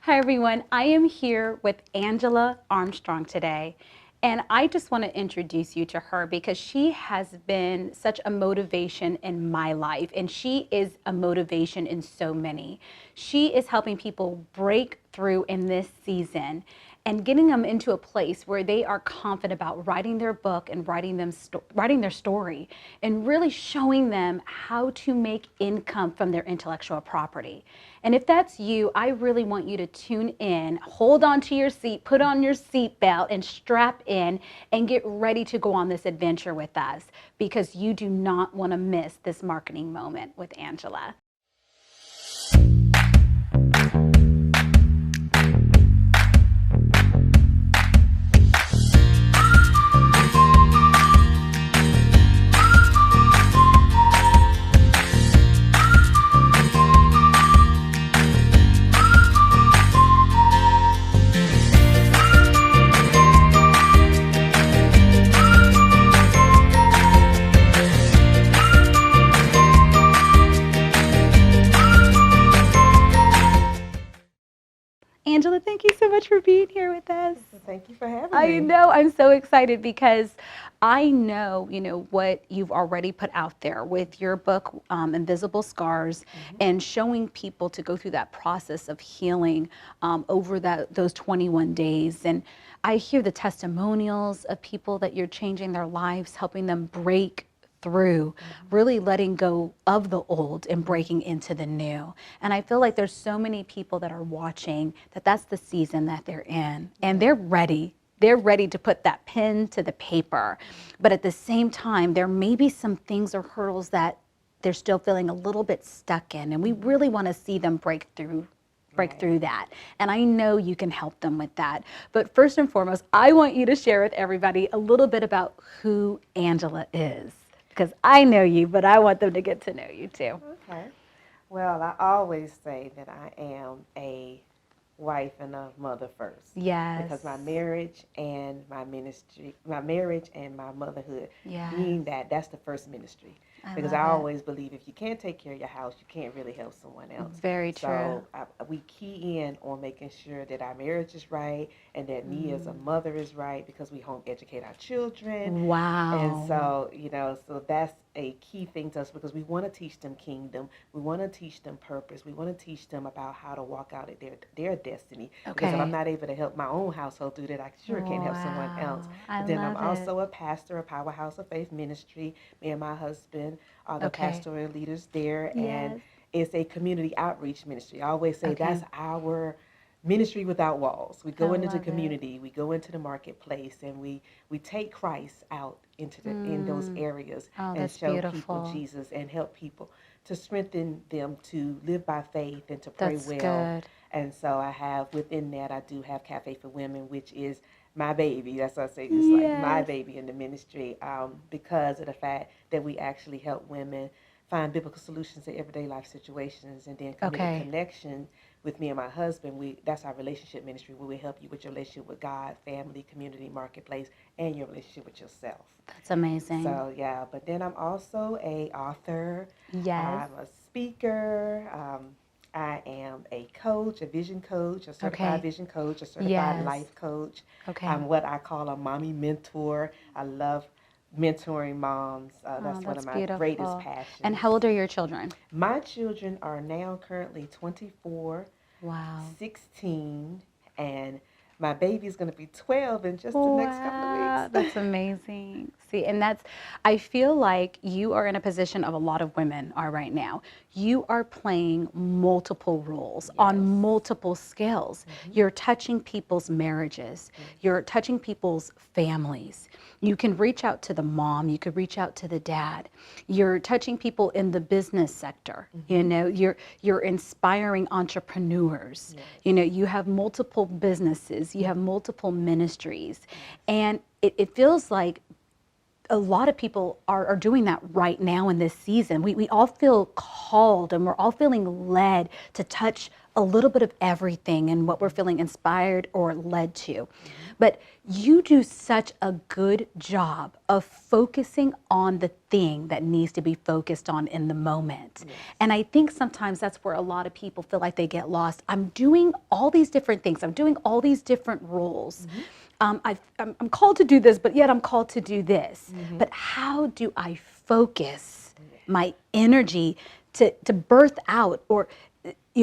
Hi everyone, I am here with Angela Armstrong today. And I just want to introduce you to her because she has been such a motivation in my life, and she is a motivation in so many. She is helping people break through in this season and getting them into a place where they are confident about writing their book and writing their story, and really showing them how to make income from their intellectual property. And if that's you, I really want you to tune in, hold on to your seat, put on your seat belt and strap in and get ready to go on this adventure with us, because you do not want to miss this marketing moment with Angela. Angela, thank you so much for being here with us. Thank you for having me. I know, I'm so excited because I know, what you've already put out there with your book, Invisible Scars, and showing people to go through that process of healing over those 21 days. And I hear the testimonials of people that you're changing their lives, helping them break through, really letting go of the old and breaking into the new. And I feel like there's so many people that are watching that's the season that they're in, and they're ready. They're ready to put that pen to the paper. But at the same time, there may be some things or hurdles that they're still feeling a little bit stuck in, and we really want to see them break through that. And I know you can help them with that. But first and foremost, I want you to share with everybody a little bit about who Angela is, because I know you, but I want them to get to know you too. Okay. Well, I always say that I am a wife and a mother first. Yes. Because my marriage and my ministry, my marriage and my motherhood, Yes. being that's the first ministry. Because I always believe if you can't take care of your house, you can't really help someone else. Very true. So we key in on making sure that our marriage is right and that me as a mother is right, because we home educate our children. Wow. And so, so that's a key thing to us, because we want to teach them kingdom. We want to teach them purpose. We want to teach them about how to walk out at their destiny. Okay. Because if I'm not able to help my own household do that, I sure can't help someone else. But then I'm also a pastor, a Powerhouse of Faith ministry. Me and my husband are the pastoral leaders there. Yes. And it's a community outreach ministry. I always say that's our ministry without walls. We go into the community, we go into the marketplace, and we take Christ out into in those areas and show people Jesus and help people to strengthen them to live by faith and to pray well. Good. And so I have within that, I do have Cafe for Women, which is my baby. That's what I say, just like my baby in the ministry, because of the fact that we actually help women find biblical solutions to everyday life situations, and then commit a connection with me and my husband. That's our relationship ministry, where we help you with your relationship with God, family, community, marketplace, and your relationship with yourself. That's amazing. So yeah, but then I'm also a author. Yes. I'm a speaker. I am a coach, a vision coach, a certified vision coach, a certified life coach. I'm what I call a mommy mentor. I love mentoring moms. That's one of my greatest passions. And how old are your children? My children are now currently 24, 16, and my baby's going to be 12 in just the next couple of weeks. That's amazing. See, and I feel like you are in a position of a lot of women are right now. You are playing multiple roles on multiple scales. You're touching people's marriages. You're touching people's families. You can reach out to the mom. You could reach out to the dad. You're touching people in the business sector. You're inspiring entrepreneurs. You have multiple businesses. You have multiple ministries. And it feels like a lot of people are doing that right now in this season. We all feel called, and we're all feeling led to touch a little bit of everything and what we're feeling inspired or led to. But you do such a good job of focusing on the thing that needs to be focused on in the moment. And I think sometimes that's where a lot of people feel like they get lost. I'm doing all these different things. I'm doing all these different roles. I'm called to do this, but yet I'm called to do this. But how do I focus my energy to birth out or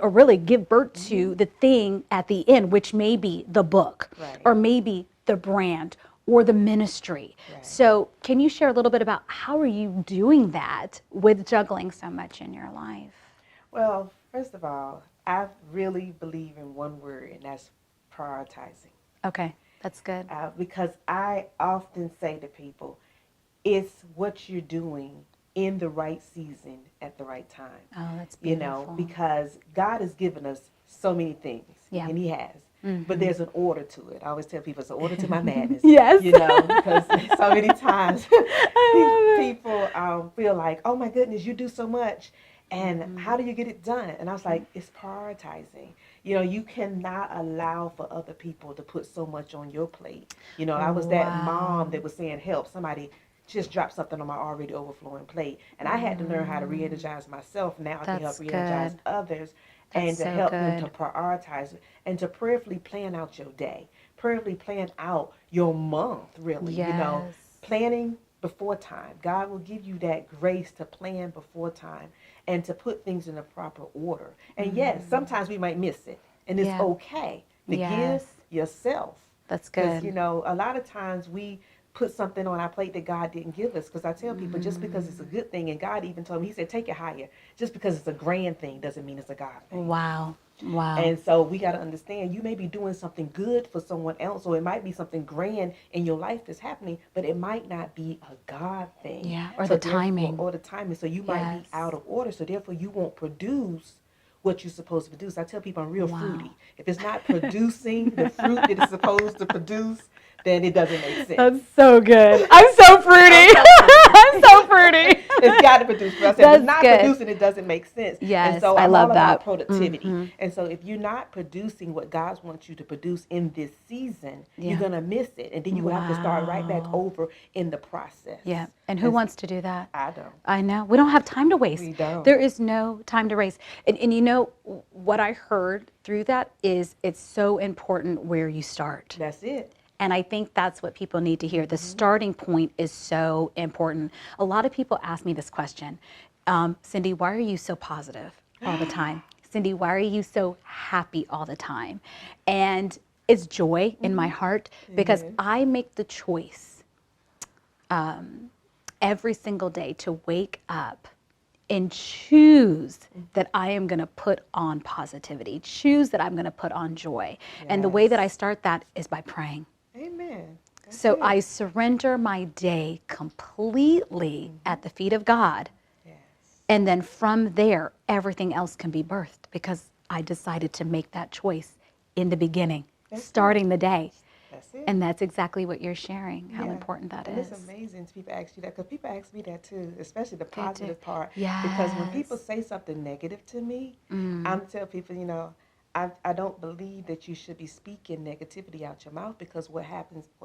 really give birth to the thing at the end, which may be the book or maybe the brand or the ministry. So can you share a little bit about how are you doing that with juggling so much in your life? Well, first of all, I really believe in one word, and that's prioritizing. Okay, that's good. Because I often say to people, it's what you're doing in the right season at the right time. Oh, that's You beautiful. know, because God has given us so many things, and He has. But there's an order to it. I always tell people it's an order to my madness. Yes. You know, because so many times people feel like, oh my goodness, you do so much. And how do you get it done? And I was like, it's prioritizing. You know, you cannot allow for other people to put so much on your plate. You know, I was that mom that was saying, help, somebody just dropped something on my already overflowing plate. And I had to learn how to re-energize myself now to help re-energize others. And to help them to prioritize and to prayerfully plan out your day, prayerfully plan out your month, really. You know, planning before time. God will give you that grace to plan before time and to put things in the proper order. And yes, sometimes we might miss it, and it's okay to give yourself. That's good. Because, you know, a lot of times we put something on our plate that God didn't give us. Because I tell people, just because it's a good thing, and God even told me, He said, take it higher. Just because it's a grand thing doesn't mean it's a God thing. Wow. Wow. And so we got to understand, you may be doing something good for someone else, or it might be something grand in your life that's happening, but it might not be a God thing. Yeah, or so the timing. Or the timing. So you might be out of order. So therefore you won't produce what you're supposed to produce. I tell people I'm real fruity. If it's not producing the fruit that it's supposed to produce, then it doesn't make sense. That's so good. I'm so fruity. I'm so fruity. It's got to produce. But I said, if it's not producing, it doesn't make sense. Yes, and so I I'm love all that. about productivity. And so if you're not producing what God wants you to produce in this season, you're going to miss it. And then you're going to have to start right back over in the process. Yeah. And who wants to do that? I don't. I know. We don't have time to waste. We don't. There is no time to waste. And you know, what I heard through that is it's so important where you start. That's it. And I think that's what people need to hear. The starting point is so important. A lot of people ask me this question, Cindy, why are you so positive all the time? Cindy, why are you so happy all the time? And it's joy in my heart because I make the choice every single day to wake up and choose that I am going to put on positivity, choose that I'm going to put on joy. And the way that I start that is by praying. Amen. So I surrender my day completely at the feet of God. Yes. And then from there, everything else can be birthed because I decided to make that choice in the beginning, starting the day. That's it. And that's exactly what you're sharing, how important that is. It's amazing to people ask you that, because people ask me that too, especially the They do. positive part. Yes. Because when people say something negative to me, I'm tell people, you know, I don't believe that you should be speaking negativity out your mouth, because what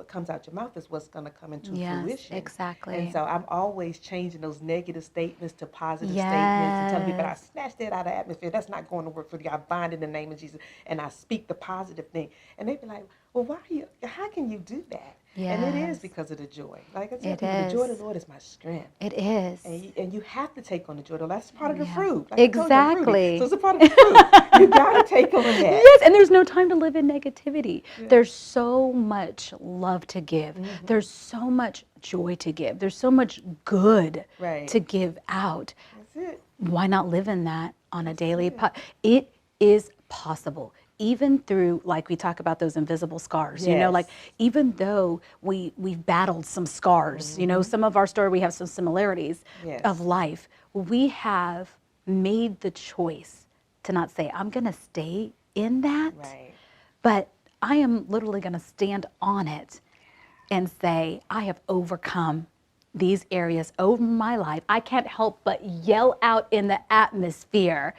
comes out your mouth is what's going to come into fruition. Exactly. And so I'm always changing those negative statements to positive statements and telling people, I snatch that out of the atmosphere. That's not going to work for you. I bind in the name of Jesus and I speak the positive thing. And they be like, well, how can you do that? Yes. And it is because of the joy. Like I tell It people, the joy of is. the Lord is my strength. It is. And you have to take on the joy. That's part of the fruit. Like Exactly. So it's a part of the fruit. You got to take on that. Yes, and there's no time to live in negativity. There's so much love to give. There's so much joy to give. There's so much good to give out. That's it. Why not live in that on a daily? It is possible. Even through, like we talk about those invisible scars, you know, like even though we've battled some scars, you know, some of our story, we have some similarities of life. We have made the choice to not say, I'm going to stay in that, but I am literally going to stand on it and say, I have overcome these areas over my life, I can't help but yell out in the atmosphere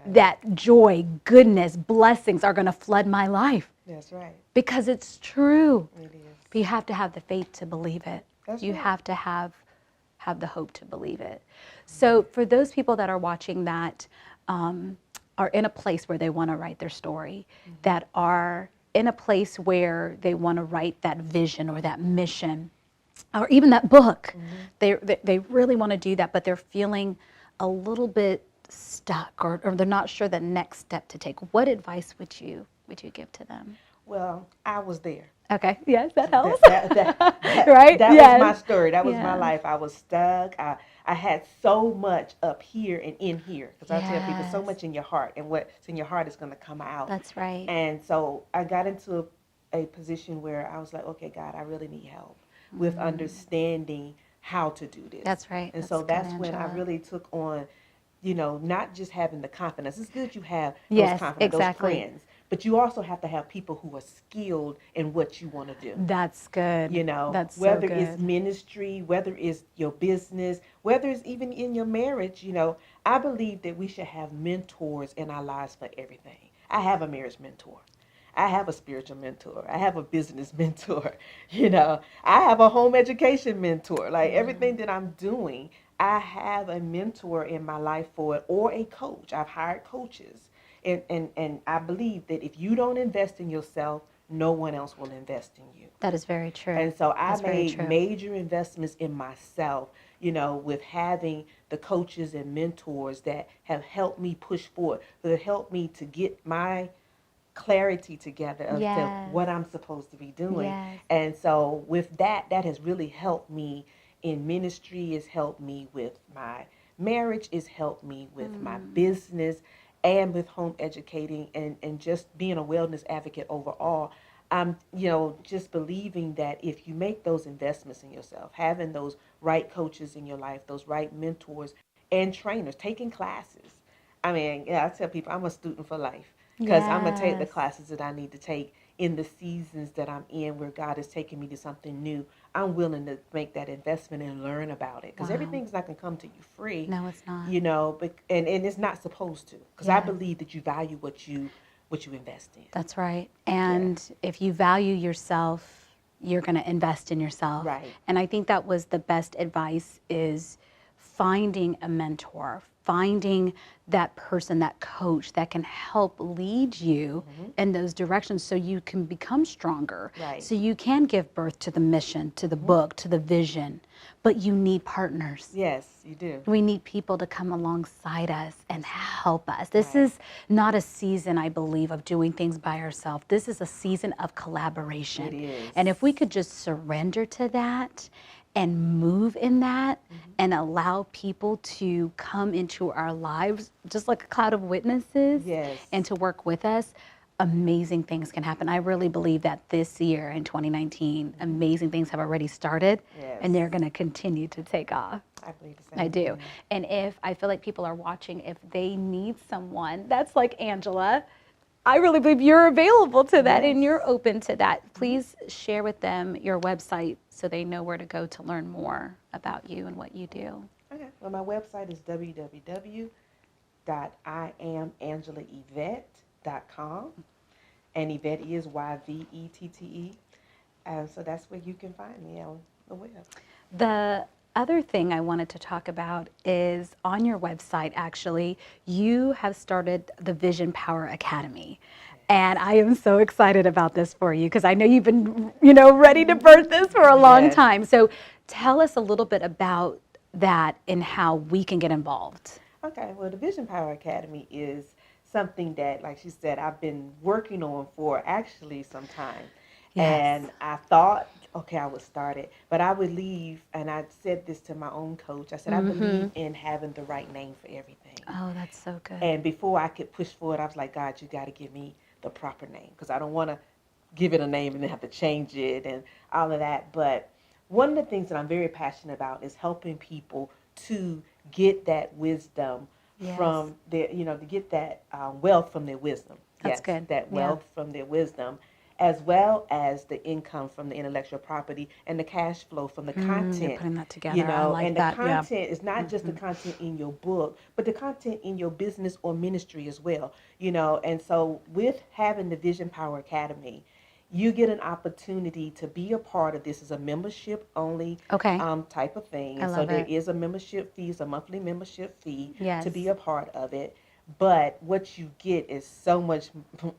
that joy, goodness, blessings are going to flood my life. That's right. Because it's true. It is. But you have to have the faith to believe it. That's You right. have to have the hope to believe it. So for those people that are watching that are in a place where they want to write their story, that are in a place where they want to write that vision or that mission, or even that book, they really want to do that, but they're feeling a little bit stuck, or they're not sure the next step to take. What advice would you give to them? Well, I was there. Okay. Yes, that helps. Right? That was my story. That was my life. I was stuck. I had so much up here and in here. Because I tell people, so much in your heart. And what's in your heart is going to come out. That's right. And so I got into a position where I was like, okay, God, I really need help with understanding how to do this. That's right. And so that's when I really took on, not just having the confidence. It's good you have those confidence, those friends. But you also have to have people who are skilled in what you want to do. That's good. That's whether so good. it's ministry, whether it's your business, whether it's even in your marriage, I believe that we should have mentors in our lives for everything. I have a marriage mentor. I have a spiritual mentor. I have a business mentor. I have a home education mentor. Like everything that I'm doing, I have a mentor in my life for it, or a coach. I've hired coaches. And I believe that if you don't invest in yourself, no one else will invest in you. That is very true. And so I made major investments in myself, with having the coaches and mentors that have helped me push forward, that have helped me to get my clarity together of what I'm supposed to be doing. Yes. And so with that has really helped me in ministry, it's helped me with my marriage, it's helped me with my business, and with home educating and just being a wellness advocate overall. I'm, just believing that if you make those investments in yourself, having those right coaches in your life, those right mentors and trainers, taking classes. I mean, I tell people I'm a student for life because I'm going to take the classes that I need to take in the seasons that I'm in where God is taking me to something new. I'm willing to make that investment and learn about it because everything's not going to come to you free. No, it's not. But and it's not supposed to, because I believe that you value what you invest in. That's right. And if you value yourself, you're going to invest in yourself. Right. And I think that was the best advice, is finding a mentor, finding that person, that coach that can help lead you in those directions so you can become stronger. Right. So you can give birth to the mission, to the book, to the vision. But you need partners. Yes, you do. We need people to come alongside us and help us. This is not a season, I believe, of doing things by ourselves. This is a season of collaboration. It is. And if we could just surrender to that and move in that and allow people to come into our lives just like a cloud of witnesses and to work with us, amazing things can happen. I really believe that this year in 2019, amazing things have already started and they're going to continue to take off. I believe the same. I do. And if I feel like people are watching, if they need someone that's like Angela, I really believe you're available to that and you're open to that. Please share with them your website so they know where to go to learn more about you and what you do. Okay. Well, my website is www.iamangelaevette.com, and Yvette is Yvette. So that's where you can find me on the web. The other thing I wanted to talk about is on your website, actually, you have started the Vision Power Academy. And I am so excited about this for you because I know you've been, ready to birth this for a long time. So tell us a little bit about that and how we can get involved. Okay, well, the Vision Power Academy is something that, like she said, I've been working on for actually some time. And I thought, okay, I would start it, but I would leave, and I said this to my own coach. I said, I believe in having the right name for everything. Oh, that's so good. And before I could push forward, I was like, God, you got to give me the proper name, because I don't want to give it a name and then have to change it and all of that. But one of the things that I'm very passionate about is helping people to get that wisdom from their, to get that wealth from their wisdom. That's good. That wealth from their wisdom. as well as the income from the intellectual property and the cash flow from the You're content. putting that together. I like And the that. Yeah. content is not just the content in your book, but the content in your business or ministry as well. And so with having the Vision Power Academy, you get an opportunity to be a part of this. Is a membership only Okay. type of thing. I And so love there it. is a membership fee, it's a monthly membership fee to be Yes. a part of it. But what you get is so much,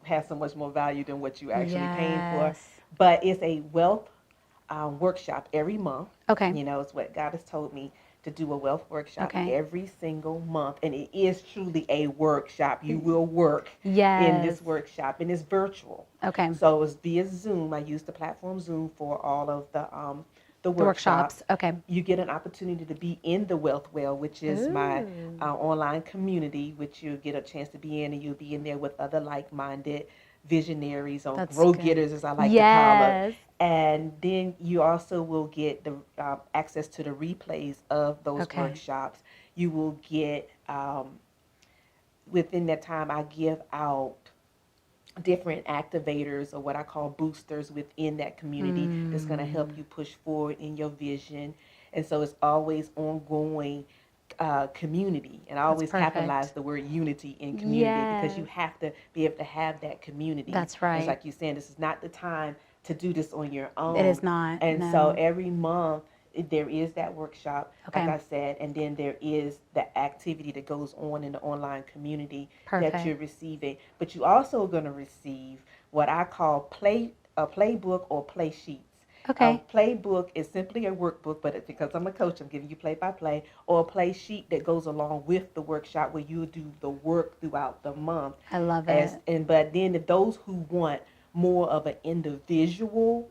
has so much more value than what you actually paying for. Yes. But it's a wealth workshop every month. Okay. It's what God has told me to do, a wealth workshop Okay. every single month. And it is truly a workshop. You will work in Yes. this workshop, and it's virtual. Okay. So it's via Zoom. I use the platform Zoom for all of the The workshops. workshops. Okay. You get an opportunity to be in the Wealth Well, which is my Ooh. online community, which you get a chance to be in, and you'll be in there with other like-minded visionaries or That's grow good. getters, as I like to call them. Yes. And then you also will get the access to the replays of those Okay. workshops. You will get, within that time, I give out different activators, or what I call boosters, within that community that's going to help you push forward in your vision. And so it's always ongoing community. And I always capitalize the word unity in community, because you Yes. have to be able to have that community. That's It's right. like you're saying, this is not the time to do this on your own. It is not. And No. so every month there is that workshop, Okay. like I said, and then there is the activity that goes on in the online community that Perfect. you're receiving. But you also are going to receive what I call a playbook or play sheets. Okay. A playbook is simply a workbook, but because I'm a coach, I'm giving you play by play, or a play sheet that goes along with the workshop, where you do the work throughout the month. I love it. But then if those who want more of an individual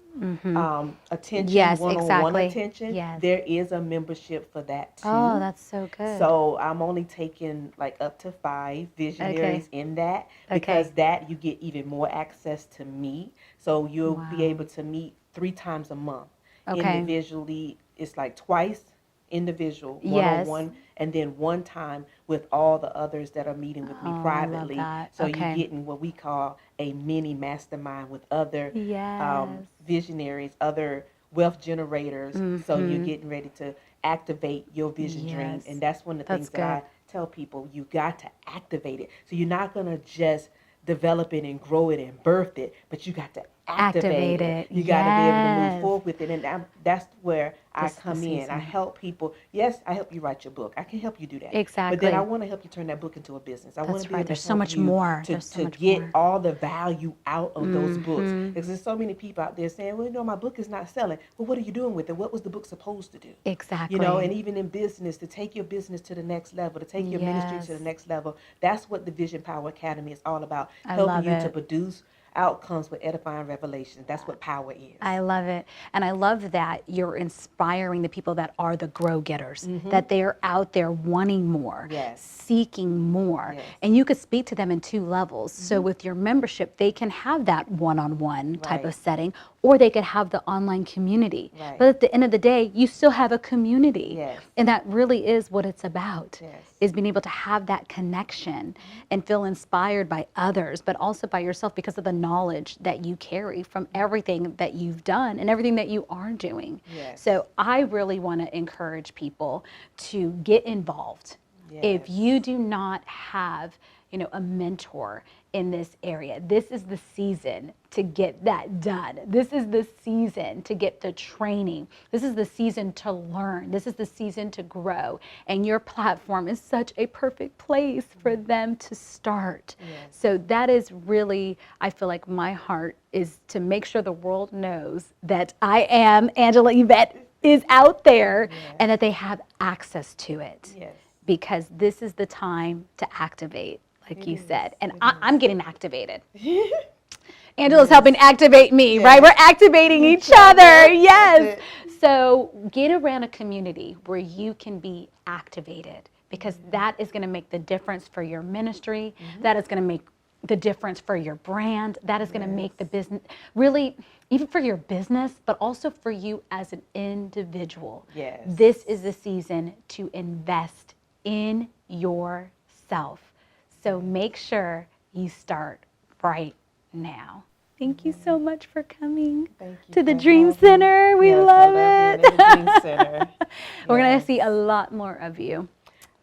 attention, Yes, one-on-one exactly. attention, Yes. there is a membership for that too. Oh, that's so good. So I'm only taking like up to 5 visionaries in that, because that you get even more access to me. So you'll be able to meet 3 times a month. Okay. Individually, it's like twice individual, Yes. one-on-one, and then one time with all the others that are meeting with me Oh, I love privately. that. So Okay. you're getting what we call a mini mastermind with other Yes. visionaries, other wealth generators. So you're Mhm. getting ready to activate your vision dream. Yes. And that's one of the That's things that I tell people, you got to activate it. So you're not going to just develop it and grow it and birth it, but you got to activate it. You got to be able to move Yes. forward with it. And that's where I This is the come in. I season. help people. Yes, I help you write your book. I can help you do that. But Exactly. then I want to help you turn that book into a business. I want That's to be right. able to There's so help much you more. to, There's so to much get more. all the value out of those books. Mhm. Because there's so many people out there saying, well, my book is not selling. Well, what are you doing with it? What was the book supposed to do? Exactly. And even in business, to take your business to the next level, to take your ministry to the Yes. next level, that's what the Vision Power Academy is all about. I Helping love you to it. produce outcomes with edifying revelation. That's what power is. I love it. And I love that you're inspiring the people that are the grow getters, that they're out there wanting more, Yes. seeking more. Yes. And you could speak to them in 2 levels. So with your membership, they can have that one-on-one type of Right. setting, or they could have the online community. Right. But at the end of the day, you still have a community. Yes. And that really is what it's about. Yes. Is being able to have that connection and feel inspired by others, but also by yourself, because of the knowledge that you carry from everything that you've done and everything that you are doing. Yes. So I really want to encourage people to get involved. If Yes. you do not have, a mentor in this area, this is the season to get that done. This is the season to get the training. This is the season to learn. This is the season to grow. And your platform is such a perfect place for them to start. Yes. So that is really, I feel like my heart is to make sure the world knows that I am Angela Yvette is out there, Yes. and that they have access to it. Yes. Because this is the time to activate, like It you is. said. And It I'm is. getting activated. Angela's helping activate me, right? We're activating each other. Yes. So get around a community where you can be activated, because that is going to make the difference for your ministry. That is going to make the difference for your brand. That is going to make the business, really, even for your business, but also for you as an individual. Yes. This is the season to invest in yourself. So make sure you start right now. Thank you so much for coming Thank you to the for Dream having Center. We Yes, love I it. love being at the Dream Center. We're going to Yes. see a lot more of you.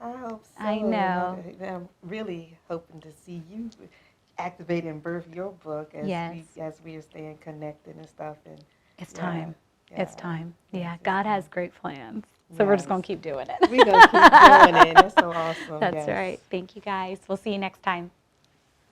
I hope so. I know. And I'm really hoping to see you activate and birth your book as Yes. we are staying connected and stuff. And It's yeah, time. It's yeah. time. Yes, Yeah, it's God time. has great plans. So we're just Yes. going to keep doing it. We're going to keep doing it. That's so awesome. That's Yes. right. Thank you guys. We'll see you next time.